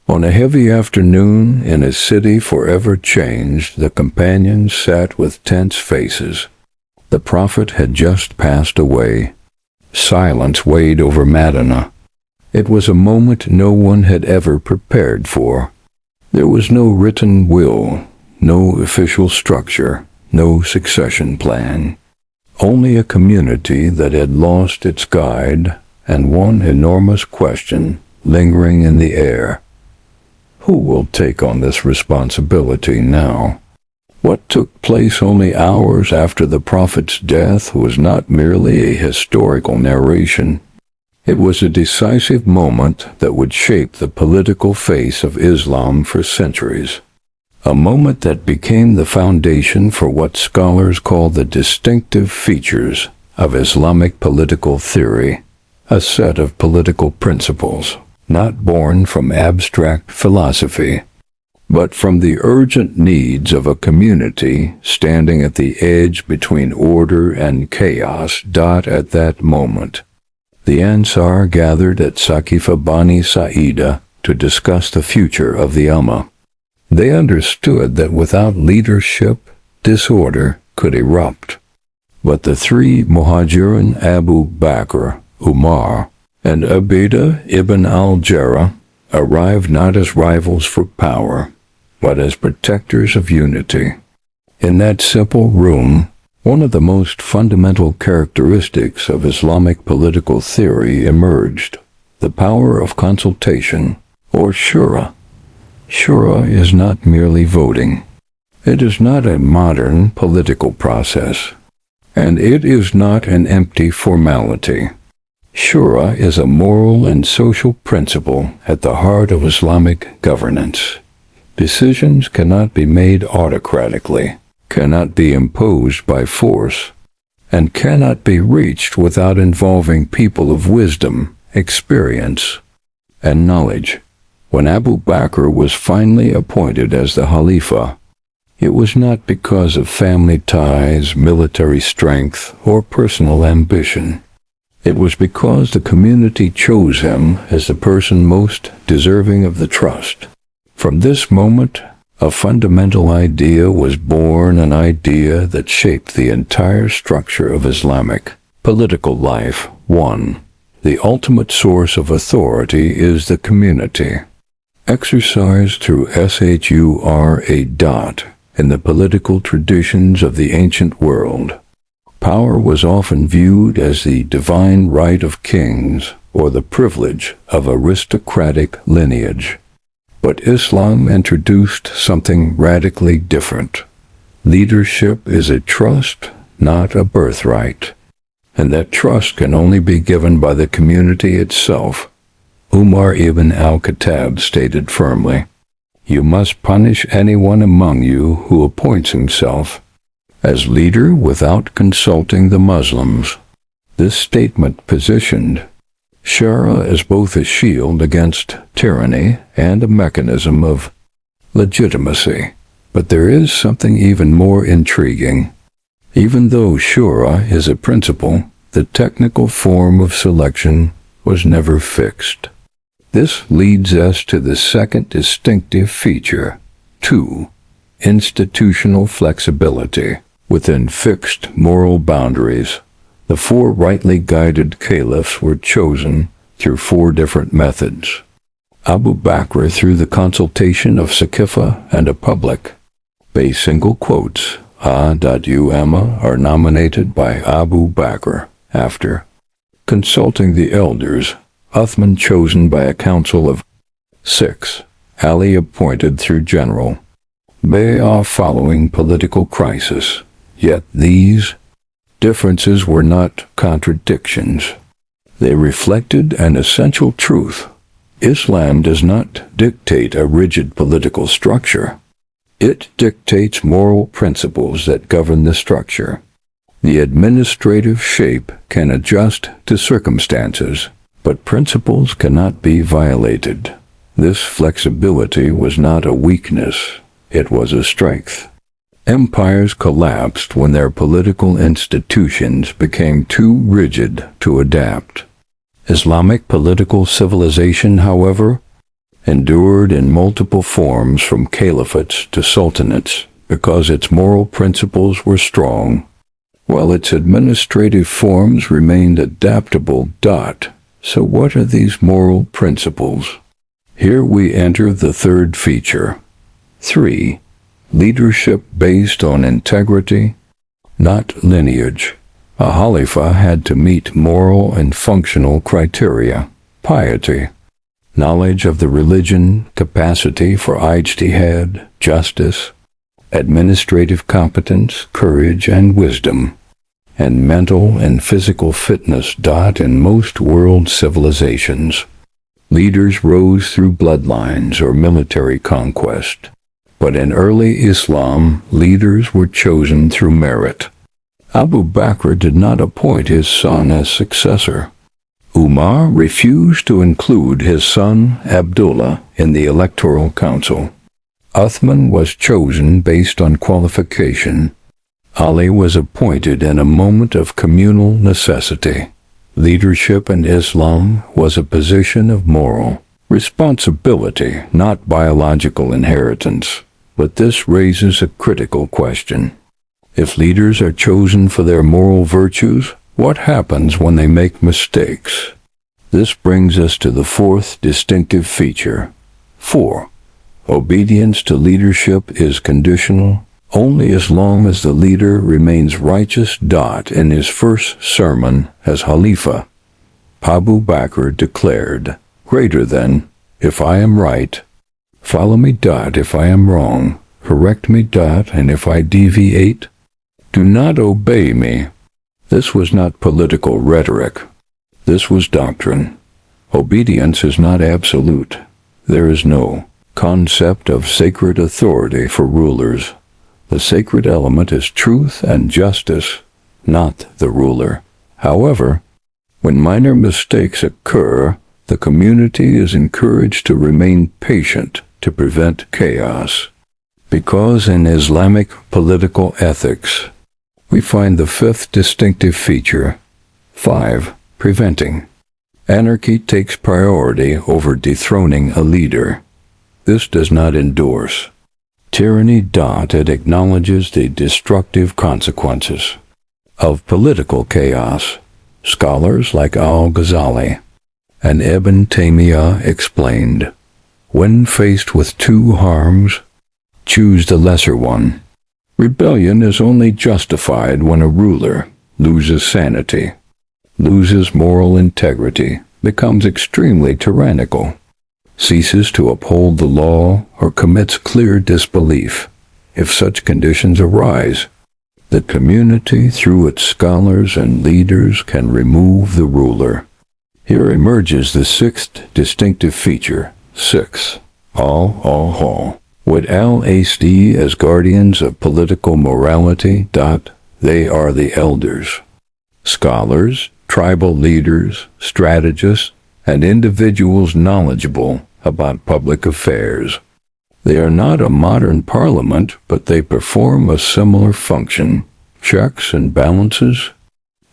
On a heavy afternoon in a city forever changed, the companions sat with tense faces. The prophet had just passed away. Silence weighed over Medina. It was a moment no one had ever prepared for. There was no written will, no official structure, no succession plan. Only a community that had lost its guide, and one enormous question lingering in the air. Who will take on this responsibility now? What took place only hours after the prophet's death was not merely a historical narration. It was a decisive moment that would shape the political face of Islam for centuries. A moment that became the foundation for what scholars call the distinctive features of Islamic political theory, a set of political principles not born from abstract philosophy, but from the urgent needs of a community standing at the edge between order and chaos. At that moment, the Ansar gathered at Saqifa Bani Sa'ida to discuss the future of the Ummah. They understood that without leadership, disorder could erupt. But the three Muhajirin, Abu Bakr, Umar, and Ubaydah ibn al-Jarrah, arrived not as rivals for power, but as protectors of unity. In that simple room, one of the most fundamental characteristics of Islamic political theory emerged: the power of consultation, or Shura. Shura is not merely voting. It is not a modern political process, and it is not an empty formality. Shura is a moral and social principle at the heart of Islamic governance. Decisions cannot be made autocratically, cannot be imposed by force, and cannot be reached without involving people of wisdom, experience, and knowledge. When Abu Bakr was finally appointed as the Khalifa, it was not because of family ties, military strength, or personal ambition. It was because the community chose him as the person most deserving of the trust. From this moment, a fundamental idea was born, an idea that shaped the entire structure of Islamic political life. 1. The ultimate source of authority is the community. Exercised through Shura in the political traditions of the ancient world, power was often viewed as the divine right of kings or the privilege of aristocratic lineage. But Islam introduced something radically different. Leadership is a trust, not a birthright, and that trust can only be given by the community itself. Umar ibn al-Khattab stated firmly, "You must punish anyone among you who appoints himself as leader without consulting the Muslims." This statement positioned Shura as both a shield against tyranny and a mechanism of legitimacy. But there is something even more intriguing. Even though Shura is a principle, the technical form of selection was never fixed. This leads us to the second distinctive feature. 2. Institutional flexibility. Within fixed moral boundaries, the four rightly guided caliphs were chosen through four different methods. Abu Bakr through the consultation of Saqifa and a public. Single quotes, A.U.M.A. are nominated by Abu Bakr after consulting the elders, Uthman chosen by a council of 6. Ali appointed through general Bay'ah following political crisis. Yet these differences were not contradictions. They reflected an essential truth. Islam does not dictate a rigid political structure. It dictates moral principles that govern the structure. The administrative shape can adjust to circumstances, but principles cannot be violated. This flexibility was not a weakness, it was a strength. Empires collapsed when their political institutions became too rigid to adapt. Islamic political civilization, however, endured in multiple forms from caliphates to sultanates because its moral principles were strong, while its administrative forms remained adaptable. So what are these moral principles? Here we enter the third feature. 3. Leadership based on integrity, not lineage. A Khalifa had to meet moral and functional criteria: piety, knowledge of the religion, capacity for ijtihad, justice, administrative competence, courage and wisdom, and mental and physical fitness. In most world civilizations, leaders rose through bloodlines or military conquest. But in early Islam, leaders were chosen through merit. Abu Bakr did not appoint his son as successor. Umar refused to include his son Abdullah in the electoral council. Uthman was chosen based on qualification. Ali was appointed in a moment of communal necessity. Leadership in Islam was a position of moral responsibility, not biological inheritance. But this raises a critical question. If leaders are chosen for their moral virtues, what happens when they make mistakes? This brings us to the fourth distinctive feature. 4. Obedience to leadership is conditional only as long as the leader remains righteous. In his first sermon as Khalifa, Abu Bakr declared, "Greater than, if I am right, follow me. If I am wrong, correct me. And if I deviate, do not obey me." This was not political rhetoric. This was doctrine. Obedience is not absolute. There is no concept of sacred authority for rulers. The sacred element is truth and justice, not the ruler. However, when minor mistakes occur, the community is encouraged to remain patient to prevent chaos. Because in Islamic political ethics, we find the fifth distinctive feature. 5. Preventing. Anarchy takes priority over dethroning a leader. This does not endorse tyranny. It acknowledges the destructive consequences of political chaos. Scholars like Al-Ghazali and Ibn Taymiyyah explained, when faced with two harms, choose the lesser one. Rebellion is only justified when a ruler loses sanity, loses moral integrity, becomes extremely tyrannical, ceases to uphold the law, or commits clear disbelief. If such conditions arise, the community, through its scholars and leaders, can remove the ruler. Here emerges the sixth distinctive feature. 6. Al-Hal. With Al-Asd as guardians of political morality. They are the elders, scholars, tribal leaders, strategists, and individuals knowledgeable about public affairs. They are not a modern parliament, but they perform a similar function. Checks and balances.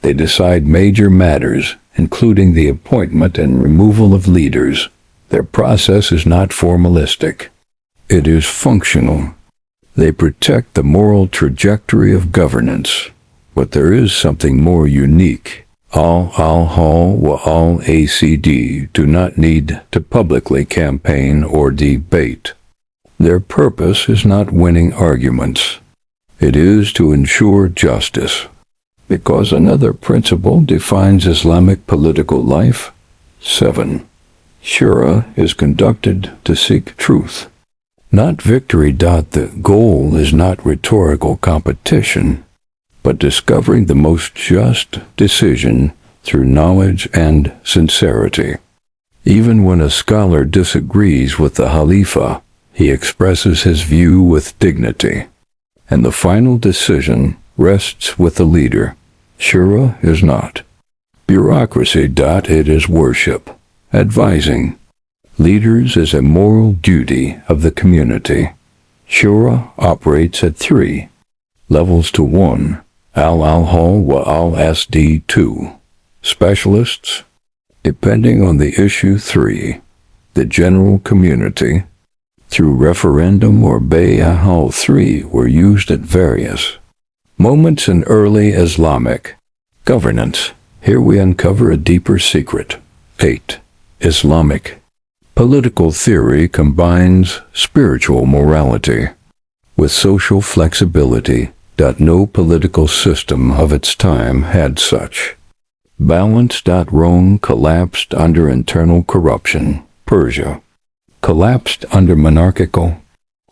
They decide major matters, including the appointment and removal of leaders. Their process is not formalistic. It is functional. They protect the moral trajectory of governance. But there is something more unique. Al-Hal wa Al-Asd do not need to publicly campaign or debate. Their purpose is not winning arguments. It is to ensure justice. Because another principle defines Islamic political life. 7. Shura is conducted to seek truth, not victory. The goal is not rhetorical competition, but discovering the most just decision through knowledge and sincerity. Even when a scholar disagrees with the Khalifa, he expresses his view with dignity, and the final decision rests with the leader. Shura is not bureaucracy. It is worship. Advising leaders is a moral duty of the community. Shura operates at 3 levels to 1. Al-Hal wa Al-Asd 2. Specialists, depending on the issue. 3. the general community, through referendum or bay'ah. All three were used at various moments in early Islamic governance. Here we uncover a deeper secret. 8. Islamic political theory combines spiritual morality with social flexibility. No political system of its time had such balance. Rome collapsed under internal corruption. Persia collapsed under monarchical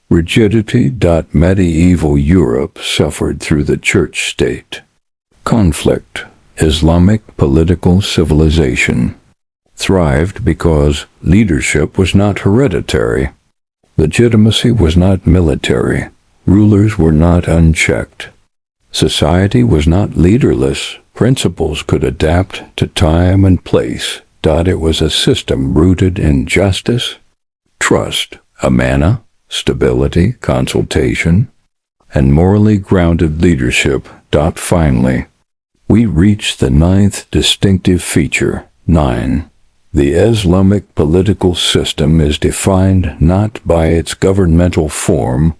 rigidity. Medieval Europe suffered through the church-state conflict. Islamic political civilization thrived because leadership was not hereditary. Legitimacy was not military. Rulers were not unchecked. Society was not leaderless. Principles could adapt to time and place. It was a system rooted in justice, trust, amana, stability, consultation, and morally grounded leadership. Finally, we reach the 9th distinctive feature. 9. The Islamic political system is defined not by its governmental form,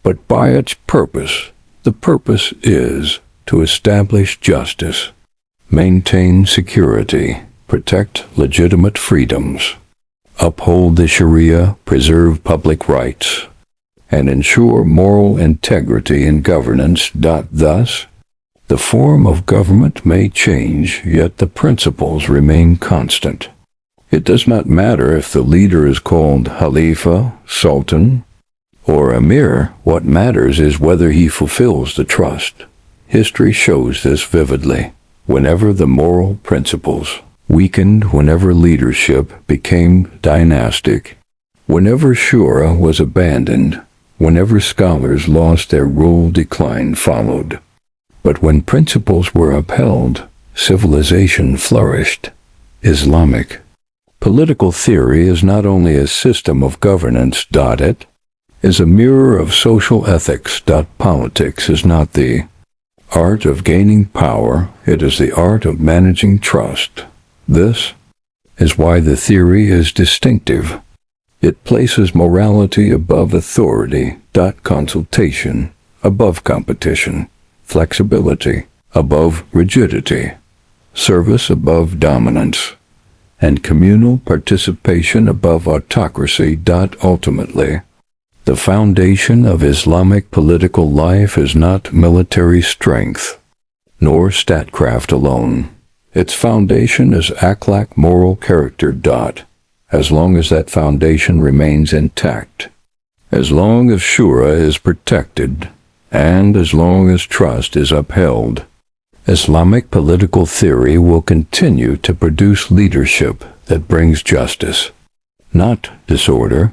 but by its purpose. The purpose is to establish justice, maintain security, protect legitimate freedoms, uphold the Sharia, preserve public rights, and ensure moral integrity in governance. Thus, the form of government may change, yet the principles remain constant. It does not matter if the leader is called Khalifa, Sultan, or Emir. What matters is whether he fulfills the trust. History shows this vividly. Whenever the moral principles weakened, whenever leadership became dynastic, whenever Shura was abandoned, whenever scholars lost their rule, decline followed. But when principles were upheld, civilization flourished. Islamic political theory is not only a system of governance. It is a mirror of social ethics. Politics is not the art of gaining power, it is the art of managing trust. This is why the theory is distinctive. It places morality above authority. Consultation above competition, flexibility above rigidity, service above dominance, and communal participation above autocracy. Ultimately, the foundation of Islamic political life is not military strength, nor statecraft alone. Its foundation is akhlaq, moral character. As long as that foundation remains intact, as long as Shura is protected, and as long as trust is upheld, Islamic political theory will continue to produce leadership that brings justice, not disorder.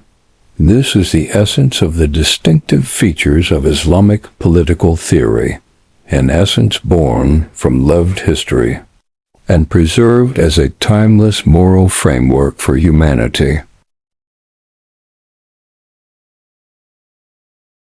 This is the essence of the distinctive features of Islamic political theory, in essence born from lived history, and preserved as a timeless moral framework for humanity.